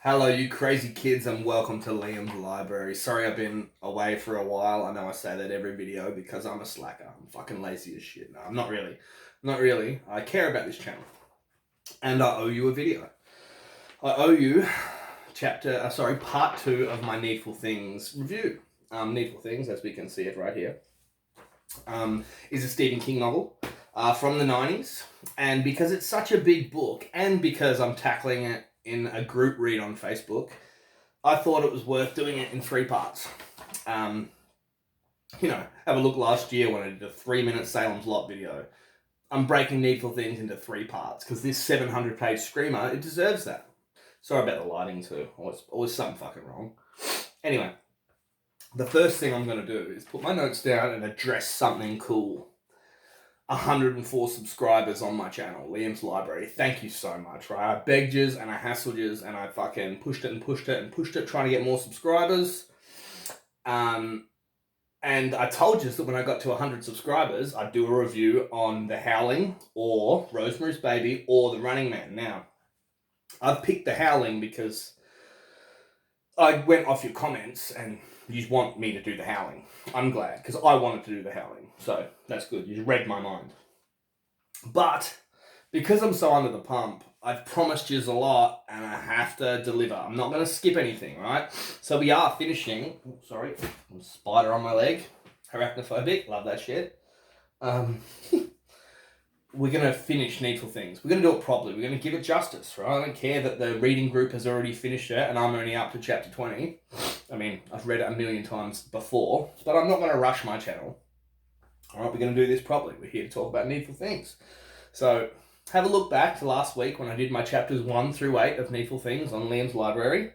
Hello, you crazy kids, and welcome to Liam's Library. Sorry I've been away for a while. I know I say that every video because I'm a slacker. I'm fucking lazy as shit. No, I'm not really. Not really. I care about this channel. And I owe you a video. I owe you part 2 of my Needful Things review. Needful Things, as we can see it right here, is a Stephen King novel from the 90s. And because it's such a big book, and because I'm tackling it in a group read on Facebook, I thought it was worth doing it in 3 parts. Have a look last year when I did a 3-minute Salem's Lot video. I'm breaking Needful Things into 3 parts because this 700-page screamer, it deserves that. Sorry about the lighting too. Always something fucking wrong. Anyway, the first thing I'm going to do is put my notes down and address something cool. 104 subscribers on my channel, Liam's Library. Thank you so much, right? I begged yous and I hassled yous and I fucking pushed it, trying to get more subscribers. And I told yous that when I got to 100 subscribers, I'd do a review on The Howling or Rosemary's Baby or The Running Man. Now, I've picked The Howling because I went off your comments and you want me to do The Howling. I'm glad, because I wanted to do The Howling. So, that's good. You read my mind. But, because I'm so under the pump, I've promised you a lot, and I have to deliver. I'm not going to skip anything, right? So we are finishing... Oh, sorry. Spider on my leg. Arachnophobic. Love that shit. We're going to finish Needful Things. We're going to do it properly. We're going to give it justice, right? I don't care that the reading group has already finished it, and I'm only up to chapter 20. I mean, I've read it a million times before, but I'm not going to rush my channel. All right, we're going to do this properly. We're here to talk about Needful Things. So, have a look back to last week when I did my chapters 1 through 8 of Needful Things on Liam's Library.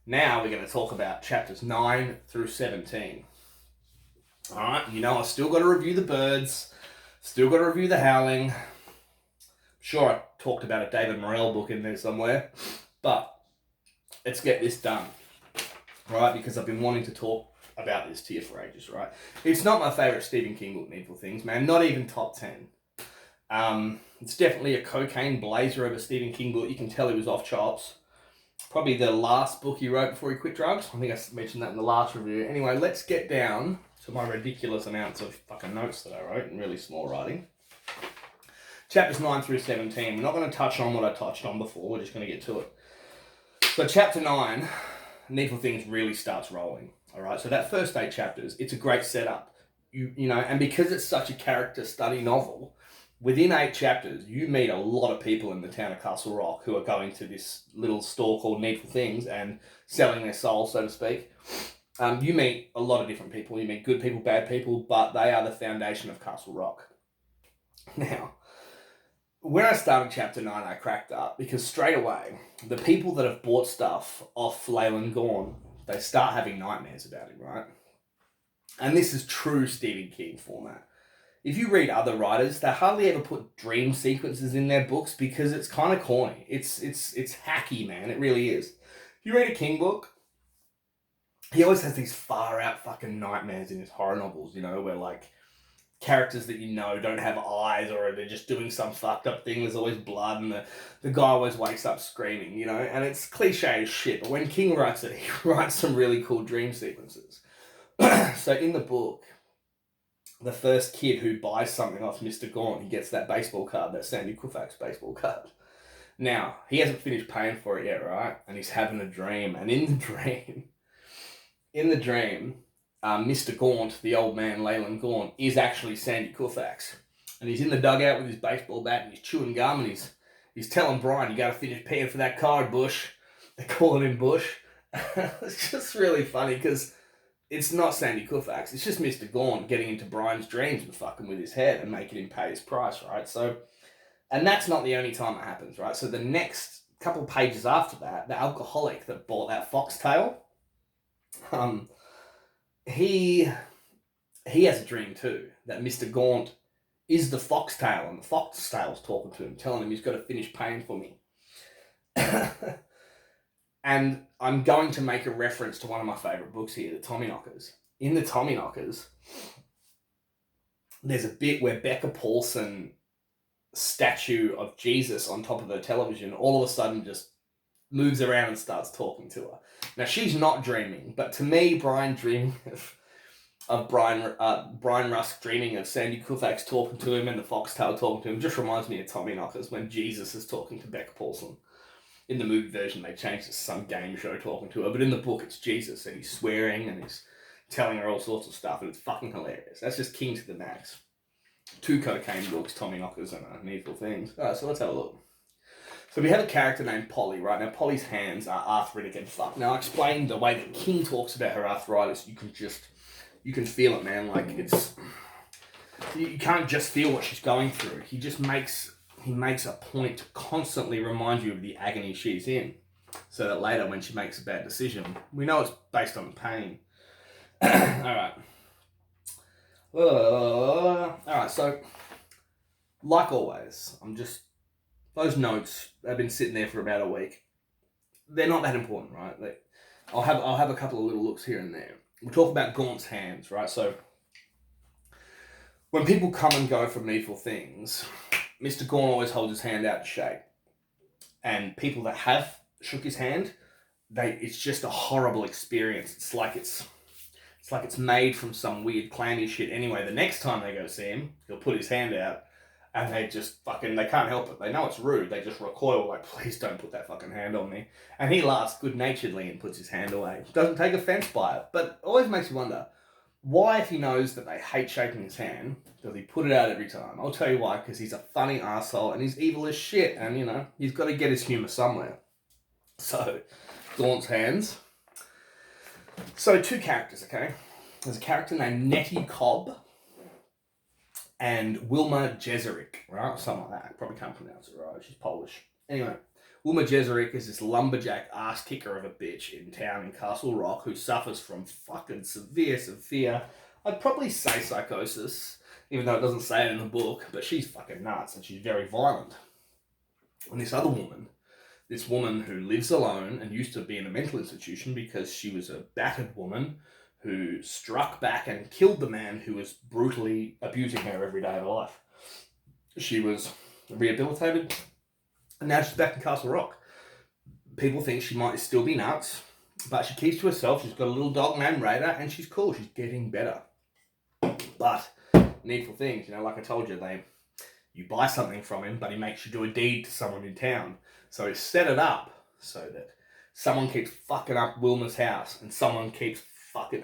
Now we're going to talk about chapters 9 through 17. All right, I've still got to review the birds. Still got to review The Howling. Sure, I talked about a David Morrell book in there somewhere. But let's get this done. Right, because I've been wanting to talk about this to you for ages, right? It's not my favourite Stephen King book, Needful Things, man. Not even top 10. It's definitely a cocaine blazer of a Stephen King book. You can tell he was off chops. Probably the last book he wrote before he quit drugs. I think I mentioned that in the last review. Anyway, let's get down to my ridiculous amounts of fucking notes that I wrote in really small writing. Chapters 9 through 17. We're not going to touch on what I touched on before. We're just going to get to it. So chapter 9... Needful Things really starts rolling. All right, so that first 8 chapters, it's a great setup. And because it's such a character study novel, within 8 chapters, you meet a lot of people in the town of Castle Rock who are going to this little store called Needful Things and selling their soul, so to speak. You meet a lot of different people. You meet good people, bad people, but they are the foundation of Castle Rock. Now, when I started chapter 9, I cracked up because straight away, the people that have bought stuff off Leyland Gaunt, they start having nightmares about him, right? And this is true Stephen King format. If you read other writers, they hardly ever put dream sequences in their books because it's kind of corny. It's hacky, man. It really is. If you read a King book, he always has these far out fucking nightmares in his horror novels, where like characters that don't have eyes, or they're just doing some fucked up thing. There's always blood, and the guy always wakes up screaming, and it's cliche as shit. But when King writes it, he writes some really cool dream sequences. So in the book, the first kid who buys something off Mr. Gaunt, he gets that baseball card, that Sandy Koufax baseball card. Now, he hasn't finished paying for it yet, right? And he's having a dream. And in the dream, Mr. Gaunt, the old man, Leyland Gaunt, is actually Sandy Koufax. And he's in the dugout with his baseball bat and he's chewing gum and he's telling Brian, you got to finish paying for that card, Bush. They're calling him Bush. It's just really funny because it's not Sandy Koufax. It's just Mr. Gaunt getting into Brian's dreams and fucking with his head and making him pay his price, right? So, and that's not the only time it happens, right? So the next couple pages after that, the alcoholic that bought that foxtail, he has a dream too, that Mr. Gaunt is the foxtail, and the foxtail's talking to him, telling him he's got to finish paying for me. And I'm going to make a reference to one of my favourite books here, The Tommyknockers. In The Tommyknockers, there's a bit where Becca Paulson statue of Jesus on top of her television all of a sudden just moves around and starts talking to her. Now, she's not dreaming, but to me, Brian dreaming of Brian Rusk dreaming of Sandy Koufax talking to him and the foxtail talking to him just reminds me of Tommy Knockers when Jesus is talking to Becca Paulson. In the movie version, they changed it to some game show talking to her, but in the book, it's Jesus, and he's swearing, and he's telling her all sorts of stuff, and it's fucking hilarious. That's just king to the max. 2 cocaine books, Tommy Knockers, and Needful Things. Alright, so let's have a look. So we have a character named Polly, right? Now, Polly's hands are arthritic and fucked. Now, I explained the way that King talks about her arthritis. You can feel it, man. Like, you can't just feel what she's going through. He makes a point to constantly remind you of the agony she's in, so that later when she makes a bad decision, we know it's based on pain. Alright, so, like always, those notes have been sitting there for about a week. They're not that important, right? I'll have a couple of little looks here and there. We'll talk about Gaunt's hands, right? So, when people come and go from Needful Things, Mr. Gaunt always holds his hand out to shake. And people that have shook his hand, it's just a horrible experience. It's like it's made from some weird clammy shit. Anyway, the next time they go see him, he'll put his hand out, and they can't help it. They know it's rude. They just recoil like, please don't put that fucking hand on me. And he laughs good-naturedly and puts his hand away. Doesn't take offense by it, but always makes you wonder, why, if he knows that they hate shaking his hand, does he put it out every time? I'll tell you why, because he's a funny arsehole and he's evil as shit, and, he's got to get his humour somewhere. So, Gaunt's hands. So, 2 characters, okay? There's a character named Nettie Cobb and Wilma Jezerik, right? Something like that. I probably can't pronounce it right. She's Polish. Anyway, Wilma Jezerik is this lumberjack ass kicker of a bitch in town in Castle Rock who suffers from fucking severe, I'd probably say psychosis, even though it doesn't say it in the book, but she's fucking nuts and she's very violent. And this woman who lives alone and used to be in a mental institution because she was a battered woman who struck back and killed the man who was brutally abusing her every day of her life. She was rehabilitated, and now she's back in Castle Rock. People think she might still be nuts, but she keeps to herself. She's got a little dog named Raider, and she's cool. She's getting better. But Needful Things, like I told you, you buy something from him, but he makes you do a deed to someone in town. So he set it up so that someone keeps fucking up Wilma's house, and someone keeps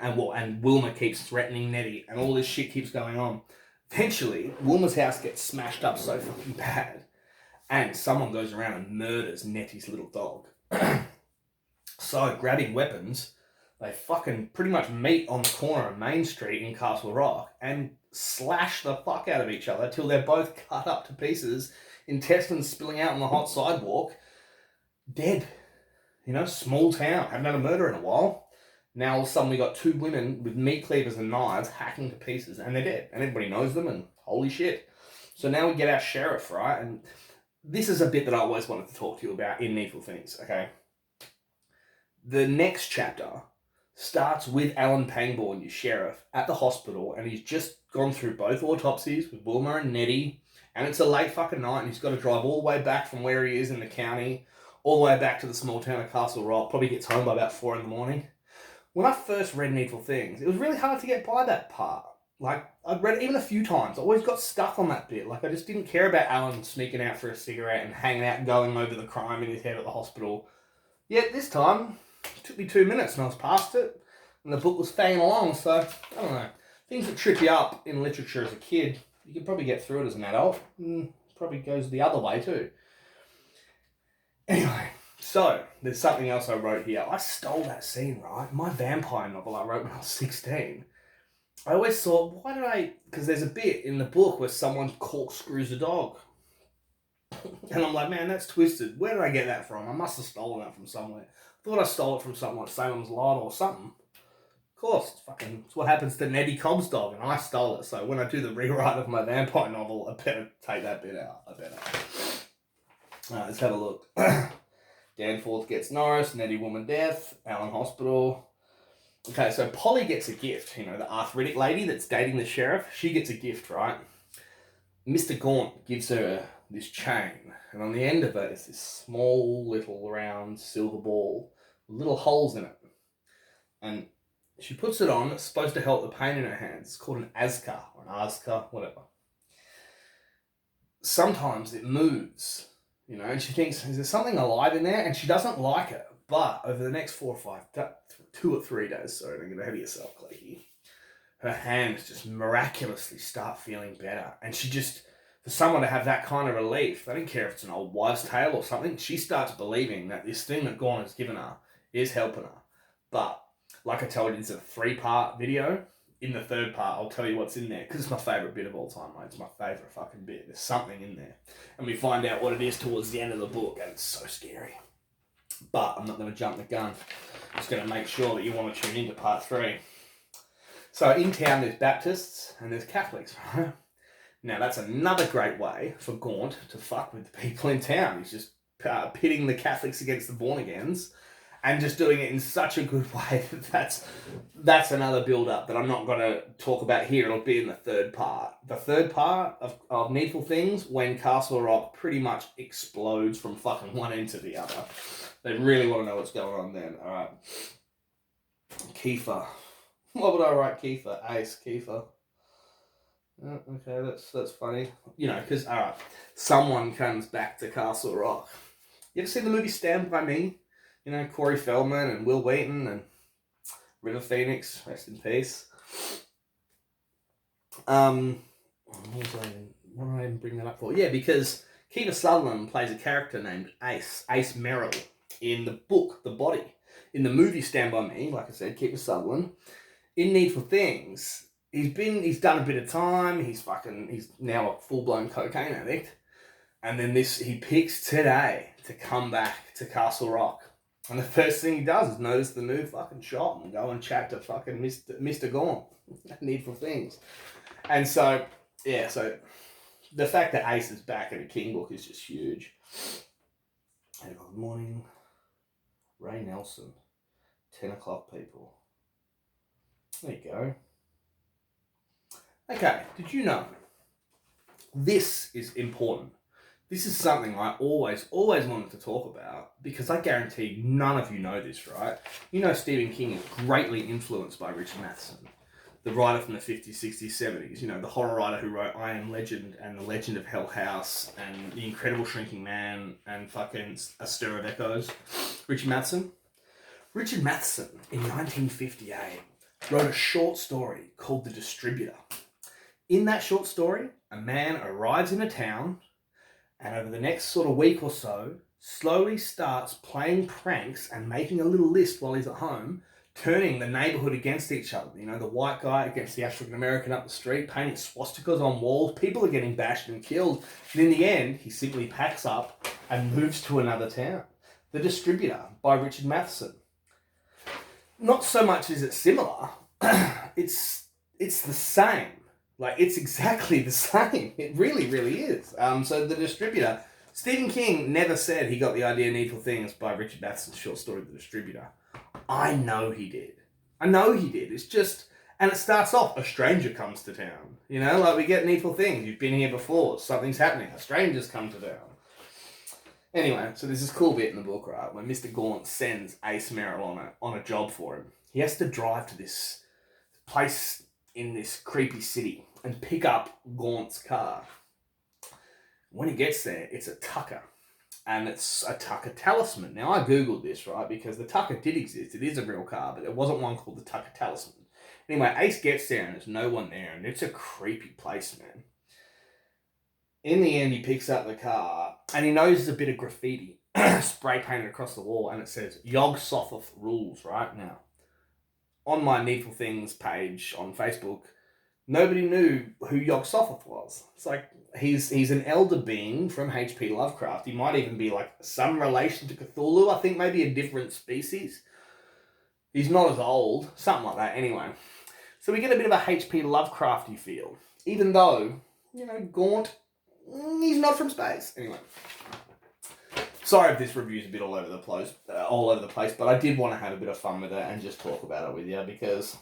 and Wilma keeps threatening Nettie, and all this shit keeps going on. Eventually, Wilma's house gets smashed up so fucking bad, and someone goes around and murders Nettie's little dog. So, grabbing weapons, they fucking pretty much meet on the corner of Main Street in Castle Rock and slash the fuck out of each other till they're both cut up to pieces, intestines spilling out on the hot sidewalk, dead. Small town, haven't had a murder in a while. Now all of a sudden we got 2 women with meat cleavers and knives hacking to pieces, and they're dead. And everybody knows them, and holy shit. So now we get our sheriff, right? And this is a bit that I always wanted to talk to you about in Needful Things, okay? The next chapter starts with Alan Pangborn, your sheriff, at the hospital, and he's just gone through both autopsies with Wilma and Nettie, and it's a late fucking night, and he's got to drive all the way back from where he is in the county, all the way back to the small town of Castle Rock, probably gets home by about 4 in the morning. When I first read Needful Things, it was really hard to get by that part. I'd read it even a few times. I always got stuck on that bit. I just didn't care about Alan sneaking out for a cigarette and hanging out and going over the crime in his head at the hospital. Yet this time, it took me 2 minutes and I was past it, and the book was fanging along, so, I don't know. Things that trip you up in literature as a kid, you can probably get through it as an adult. Probably goes the other way too. Anyway, so, there's something else I wrote here. I stole that scene, right? My vampire novel I wrote when I was 16. I always thought, because there's a bit in the book where someone corkscrews a dog. And I'm like, man, that's twisted. Where did I get that from? I must have stolen that from somewhere. Thought I stole it from something like Salem's Lot or something. Of course, it's what happens to Nettie Cobb's dog, and I stole it. So when I do the rewrite of my vampire novel, I better take that bit out. Alright, let's have a look. Danforth gets Norris, Nettie woman death, Allen hospital. Okay, so Polly gets a gift. The arthritic lady that's dating the sheriff, she gets a gift, right? Mr. Gaunt gives her this chain, and on the end of it is this small little round silver ball with little holes in it. And she puts it on. It's supposed to help the pain in her hands. It's called an Ascot or an Ascot, whatever. Sometimes it moves, and she thinks, is there something alive in there? And she doesn't like it. But over the next 2 or 3 days, sorry, don't get ahead of yourself, Cleaky, her hands just miraculously start feeling better. And she just, for someone to have that kind of relief, I don't care if it's an old wives' tale or something, she starts believing that this thing that Gorn has given her is helping her. But, like I told you, it's a 3-part video. In the 3rd part, I'll tell you what's in there, because it's my favourite bit of all time, mate. It's my favourite fucking bit. There's something in there. And we find out what it is towards the end of the book, and it's so scary. But I'm not going to jump the gun. I'm just going to make sure that you want to tune into part 3. So in town, there's Baptists and there's Catholics, right? Now, that's another great way for Gaunt to fuck with the people in town. He's just pitting the Catholics against the born-agains and just doing it in such a good way that that's another build-up that I'm not going to talk about here. It'll be in the 3rd part. The 3rd part of Needful Things, when Castle Rock pretty much explodes from fucking one end to the other. They really want to know what's going on then. All right. Kiefer. What would I write Kiefer? Ace, Kiefer. Oh, okay, that's funny. Because, all right, someone comes back to Castle Rock. You ever seen the movie Stand By Me? Corey Feldman and Will Wheaton and River Phoenix, rest in peace. What did I even bring that up for? Yeah, because Kiefer Sutherland plays a character named Ace Merrill, in the book, The Body. In the movie Stand By Me, like I said, Kiefer Sutherland. In Needful Things, he's done a bit of time. He's now a full-blown cocaine addict. And then he picks today to come back to Castle Rock. And the first thing he does is notice the new fucking shop and go and chat to fucking Mr. Gorn. Needful Things. And so, yeah, so the fact that Ace is back in a King book is just huge. Hey, good morning. Ray Nelson. 10 o'clock, people. There you go. Okay, did you know? This is important. This is something I always wanted to talk about, because I guarantee none of you know this, right? Stephen King is greatly influenced by Richard Matheson, the writer from the 50s, 60s, 70s. The horror writer who wrote I Am Legend and The Legend of Hell House and The Incredible Shrinking Man and fucking A Stir of Echoes. Richard Matheson. Richard Matheson, in 1958, wrote a short story called The Distributor. In that short story, a man arrives in a town, and over the next sort of week or so, slowly starts playing pranks and making a little list while he's at home, turning the neighborhood against each other. The white guy against the African American up the street, painting swastikas on walls. People are getting bashed and killed. And in the end, he simply packs up and moves to another town. The Distributor by Richard Matheson. Not so much is it similar, it's the same. It's exactly the same. It really, really is. So The Distributor, Stephen King never said he got the idea Needful Things by Richard Matheson's short story, The Distributor. I know he did. It's just, and it starts off, a stranger comes to town. We get Needful Things. You've been here before. Something's happening. A stranger's come to town. Anyway, so there's this cool bit in the book, right, when Mr. Gaunt sends Ace Merrill on a job for him. He has to drive to this place in this creepy city and pick up Gaunt's car. When he gets there, it's a Tucker. And it's a Tucker Talisman. Now, I Googled this, right, because the Tucker did exist. It is a real car, but there wasn't one called the Tucker Talisman. Anyway, Ace gets there and there's no one there, and it's a creepy place, man. In the end, he picks up the car, and he notices a bit of graffiti spray painted across the wall, and it says, Yog Sothoth rules, right? Now, on my Needful Things page on Facebook, nobody knew who Yog Sothoth was. It's like, he's an elder being from H.P. Lovecraft. He might even be some relation to Cthulhu. I think maybe a different species. He's not as old. Something like that, anyway. So we get a bit of a H.P. Lovecrafty feel. Even though, Gaunt, he's not from space. Anyway. Sorry if this review's a bit all over the place, but I did want to have a bit of fun with it and just talk about it with you, because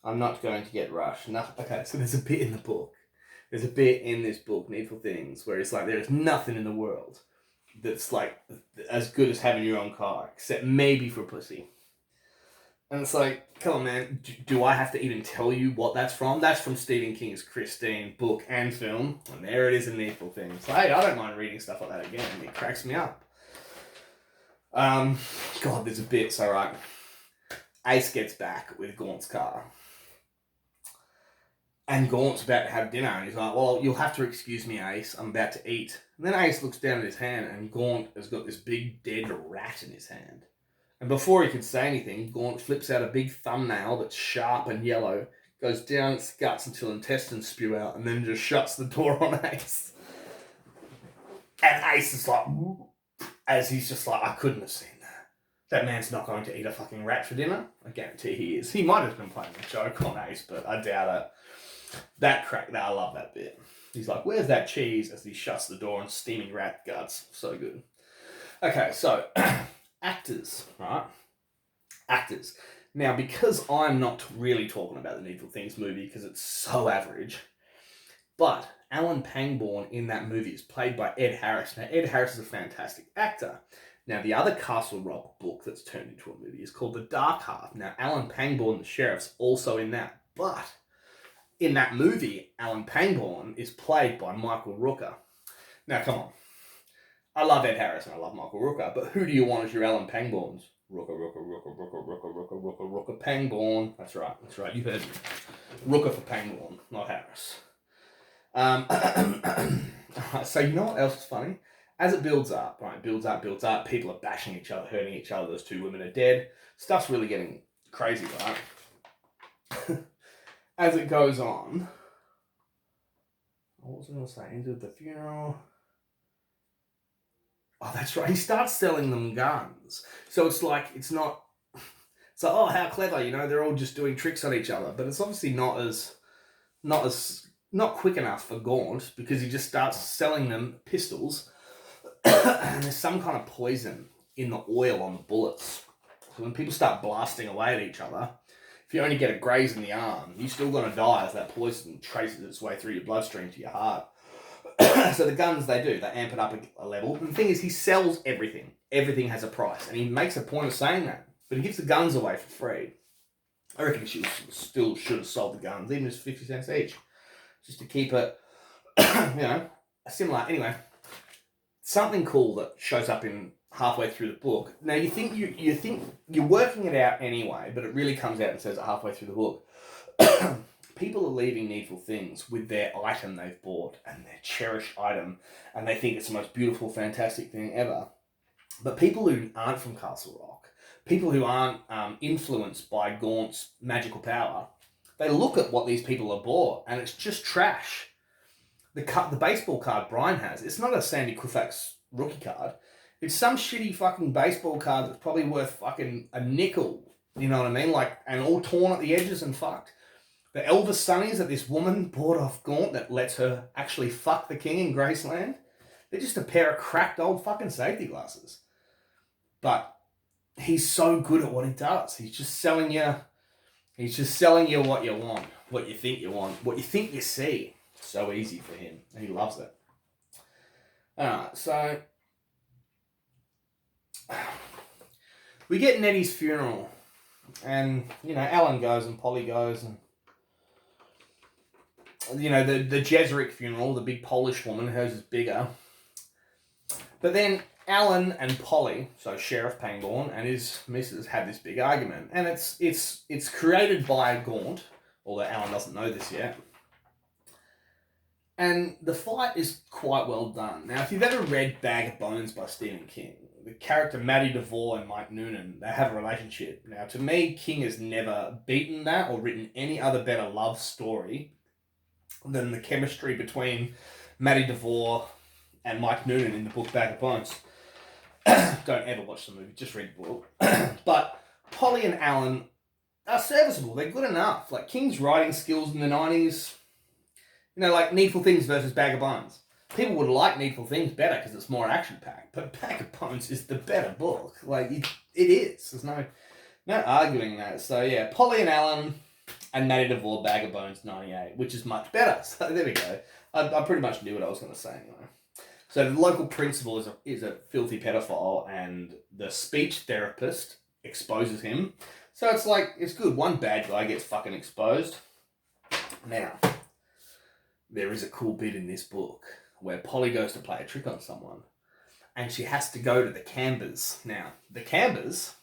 I'm not going to get rushed. No, okay, so there's a bit in the book There's a bit in this book, Needful Things, where it's like there is nothing in the world that's like as good as having your own car, except maybe for pussy. And it's like, come on, man, do I have to even tell you what that's from? That's from Stephen King's Christine book and film, and there it is in Needful Things. Hey, I don't mind reading stuff like that again. It cracks me up. God, there's a bit, so right. Ace gets back with Gaunt's car. And Gaunt's about to have dinner, and he's like, well, you'll have to excuse me, Ace. I'm about to eat. And then Ace looks down at his hand, and Gaunt has got this big dead rat in his hand. And before he can say anything, Gaunt flips out a big thumbnail that's sharp and yellow, goes down its guts until intestines spew out, and then just shuts the door on Ace. And Ace is like, as he's just like, I couldn't have seen that. That man's not going to eat a fucking rat for dinner. I guarantee he is. He might have been playing a joke on Ace, but I doubt it. I love that bit. He's like, where's that cheese? As he shuts the door and steaming rat guts. So good. Okay, so actors, right? Actors. Now, because I'm not really talking about the Needful Things movie because it's so average, but Alan Pangborn in that movie is played by Ed Harris. Now, Ed Harris is a fantastic actor. Now, the other Castle Rock book that's turned into a movie is called The Dark Half. Now, Alan Pangborn, the sheriff's also in that, but in that movie, Alan Pangborn is played by Michael Rooker. Now, come on. I love Ed Harris and I love Michael Rooker, but who do you want as your Alan Pangborns? Rooker, Pangborn. That's right. You heard me. Rooker for Pangborn, not Harris. So you know what else is funny? As it builds up, people are bashing each other, hurting each other, those two women are dead. Stuff's really getting crazy, right? As it goes on, what was I going to say? Into the funeral. Oh, that's right. He starts selling them guns. So it's like, oh, how clever, they're all just doing tricks on each other. But it's obviously not quick enough for Gaunt because he just starts selling them pistols. And there's some kind of poison in the oil on the bullets. So when people start blasting away at each other, if you only get a graze in the arm, you're still going to die as that poison traces its way through your bloodstream to your heart. So the guns, they amp it up a level. And the thing is, he sells everything. Everything has a price. And he makes a point of saying that. But he gives the guns away for free. I reckon he still should have sold the guns, even if it's 50 cents each. Just to keep it, similar. Anyway, something cool that shows up in halfway through the book. Now you think you're working it out anyway, but it really comes out and says it halfway through the book. People are leaving Needful Things with their item they've bought and their cherished item, and they think it's the most beautiful, fantastic thing ever. But people who aren't from Castle Rock, people who aren't influenced by Gaunt's magical power, they look at what these people have bought and it's just trash. The baseball card Brian has, it's not a Sandy Koufax rookie card. It's some shitty fucking baseball card that's probably worth fucking a nickel. You know what I mean? And all torn at the edges and fucked. The Elvis Sunnies that this woman bought off Gaunt that lets her actually fuck the king in Graceland, they're just a pair of cracked old fucking safety glasses. But he's so good at what he does. He's just selling you what you want, what you think you want, what you think you see. It's so easy for him. And he loves it. Alright, so we get Nettie's funeral. And, Alan goes and Polly goes and the Jesuit funeral, the big Polish woman, hers is bigger. But then Alan and Polly, so Sheriff Pangborn and his missus, had this big argument. And it's created by Gaunt, although Alan doesn't know this yet. And the fight is quite well done. Now, if you've ever read Bag of Bones by Stephen King, the character Maddie DeVore and Mike Noonan, they have a relationship. Now, to me, King has never beaten that or written any other better love story than the chemistry between Maddie DeVore and Mike Noonan in the book Bag of Bones. Don't ever watch the movie, just read the book. But Polly and Alan are serviceable. They're good enough. Like King's writing skills in the 90s, like Needful Things versus Bag of Bones. People would like Needful Things better because it's more action-packed, but Bag of Bones is the better book. It is. There's no arguing that. So yeah, Polly and Alan and Matty DeVore, Bag of Bones 98, which is much better. So there we go. I pretty much knew what I was going to say anyway. So the local principal is a filthy pedophile, and the speech therapist exposes him. So it's like, it's good. One bad guy gets fucking exposed. Now, there is a cool bit in this book where Polly goes to play a trick on someone, and she has to go to the Cambers. Now, the Cambers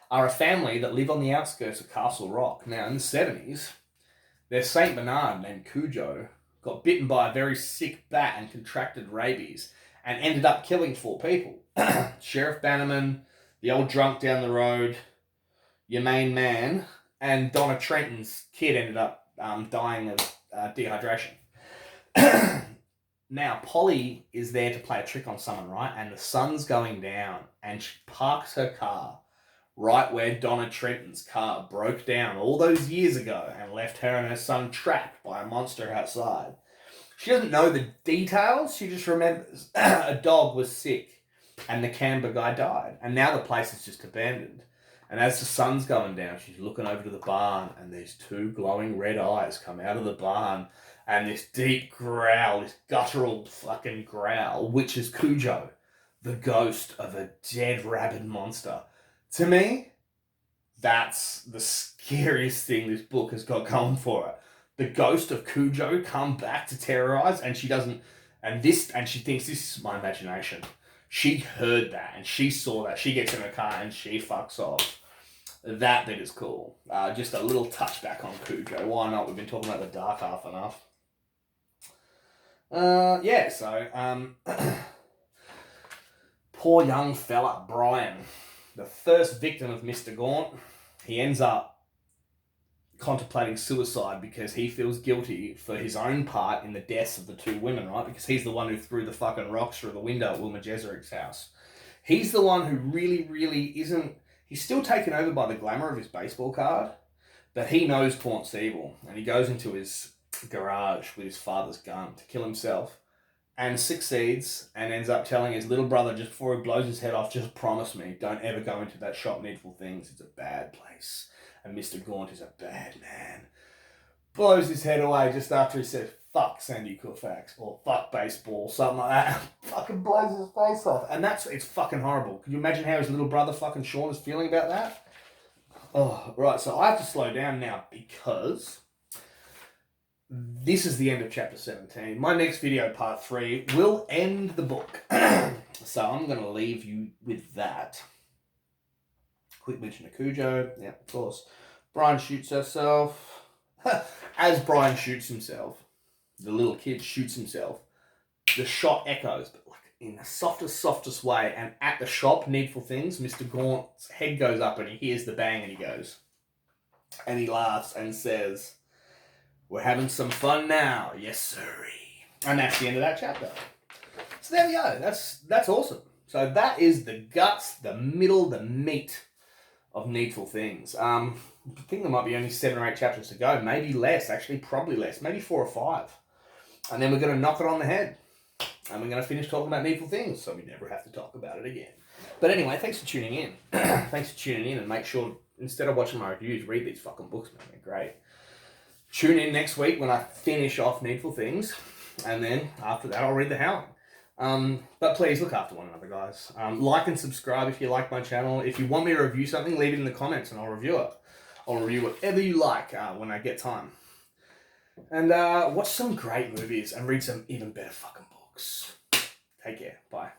are a family that live on the outskirts of Castle Rock. Now, in the 70s, their St. Bernard named Cujo got bitten by a very sick bat and contracted rabies and ended up killing 4 people. Sheriff Bannerman, the old drunk down the road, your main man, and Donna Trenton's kid ended up dying of dehydration. Now, Polly is there to play a trick on someone, right? And the sun's going down, and she parks her car right where Donna Trenton's car broke down all those years ago and left her and her son trapped by a monster outside. She doesn't know the details. She just remembers a dog was sick and the Canberra guy died. And now the place is just abandoned. And as the sun's going down, she's looking over to the barn, and these 2 glowing red eyes come out of the barn, and this deep growl, this guttural fucking growl, which is Cujo, the ghost of a dead rabid monster. To me, that's the scariest thing this book has got going for it. The ghost of Cujo come back to terrorize, and she doesn't, and she thinks this is my imagination. She heard that, and she saw that. She gets in her car, and she fucks off. That bit is cool. Just a little touchback on Cujo. Why not? We've been talking about the dark half enough. Poor young fella, Brian, the first victim of Mr. Gaunt, he ends up contemplating suicide because he feels guilty for his own part in the deaths of the 2 women, right? Because he's the one who threw the fucking rocks through the window at Wilma Jeseric's house. He's the one who really isn't... He's still taken over by the glamour of his baseball card, but he knows Gaunt's evil, and he goes into his garage with his father's gun to kill himself, and succeeds, and ends up telling his little brother just before he blows his head off, just promise me, don't ever go into that shop, Needful Things. It's a bad place. And Mr. Gaunt is a bad man. Blows his head away just after he says, fuck Sandy Koufax, or fuck baseball, something like that. Fucking blows his face off. And it's fucking horrible. Can you imagine how his little brother fucking Sean is feeling about that? Oh, right, so I have to slow down now because this is the end of chapter 17. My next video, part 3, will end the book. So I'm going to leave you with that. Quick mention of Cujo. Yeah, of course. Brian shoots herself. As Brian shoots himself, the little kid shoots himself, the shot echoes, but like in the softest way. And at the shop, Needful Things, Mr. Gaunt's head goes up and he hears the bang and he goes. And he laughs and says, we're having some fun now. Yes, sirree. And that's the end of that chapter. So there we go. That's awesome. So that is the guts, the middle, the meat of Needful Things. I think there might be only 7 or 8 chapters to go. Maybe less, actually, probably less. Maybe 4 or 5. And then we're going to knock it on the head. And we're going to finish talking about Needful Things, so we never have to talk about it again. But anyway, thanks for tuning in. Thanks for tuning in, and make sure, instead of watching my reviews, read these fucking books, man. They're great. Tune in next week when I finish off Needful Things. And then, after that, I'll read The Howling. But please look after one another, guys. Like and subscribe if you like my channel. If you want me to review something, leave it in the comments and I'll review it. I'll review whatever you like when I get time. And watch some great movies and read some even better fucking books. Take care. Bye.